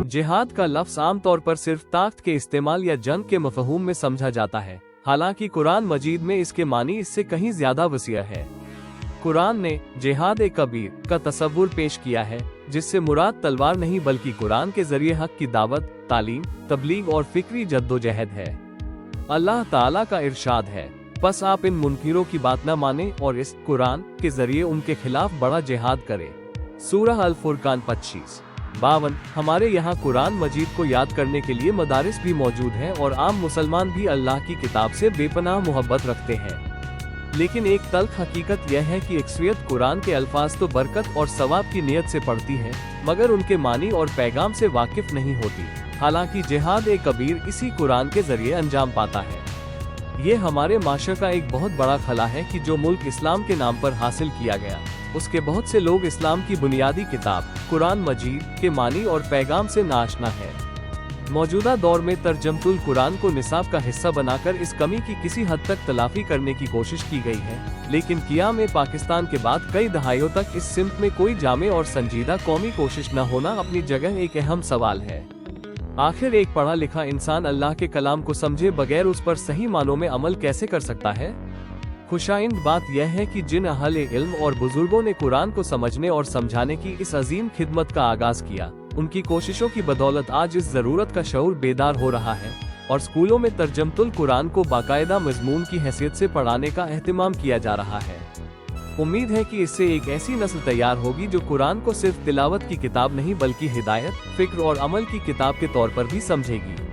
जिहाद का लफ्ज आम तौर पर सिर्फ ताकत के इस्तेमाल या जंग के मफहूम में समझा जाता है, हालांकि कुरान मजीद में इसके मानी इससे कहीं ज्यादा वसीअ है। कुरान ने जिहाद कबीर का तस्वुर पेश किया है, जिससे मुराद तलवार नहीं बल्कि कुरान के जरिए हक की दावत, तालीम, तबलीग और फिक्री जद्दोजहद है। अल्लाह ताला का इरशाद है, बस आप इन मुनकिरों की बात न माने और इस कुरान के जरिए उनके खिलाफ बड़ा जिहाद करें। सूरह अल फुरकान 25-52। हमारे यहाँ कुरान मजीद को याद करने के लिए मदारिस भी मौजूद हैं और आम मुसलमान भी अल्लाह की किताब से बेपनाह मोहब्बत रखते हैं। लेकिन एक तल्ख हकीकत यह है कि अक्सरियत कुरान के अल्फाज तो बरकत और सवाब की नीयत से पढ़ती है, मगर उनके मानी और पैगाम से वाकिफ नहीं होती। हालांकि जिहाद कबीर इसी कुरान के जरिए अंजाम पाता है। ये हमारे माशरे का एक बहुत बड़ा खला है कि जो मुल्क इस्लाम के नाम पर हासिल किया गया, उसके बहुत से लोग इस्लाम की बुनियादी किताब कुरान मजीद के मानी और पैगाम से नाआशना है। मौजूदा दौर में तर्जमतुल कुरान को निसाब का हिस्सा बनाकर इस कमी की किसी हद तक तलाफी करने की कोशिश की गई है, लेकिन क़ियाम पाकिस्तान के बाद कई दहाइयों तक इस सिमत में कोई जामे और संजीदा कौमी कोशिश न होना अपनी जगह एक अहम सवाल है। आखिर एक पढ़ा लिखा इंसान अल्लाह के कलाम को समझे बगैर उस पर सही मानों में अमल कैसे कर सकता है? खुशाइंद बात यह है कि जिन अहले इल्म और बुजुर्गों ने कुरान को समझने और समझाने की इस अजीम खिदमत का आगाज किया, उनकी कोशिशों की बदौलत आज इस जरूरत का शऊर बेदार हो रहा है और स्कूलों में तर्जमतुल कुरान को बाकायदा मजमून की हैसियत से पढ़ाने का एहतिमाम किया जा रहा है। उम्मीद है कि इससे एक ऐसी नस्ल तैयार होगी जो कुरान को सिर्फ तिलावत की किताब नहीं बल्कि हिदायत, फिक्र और अमल की किताब के तौर पर भी समझेगी।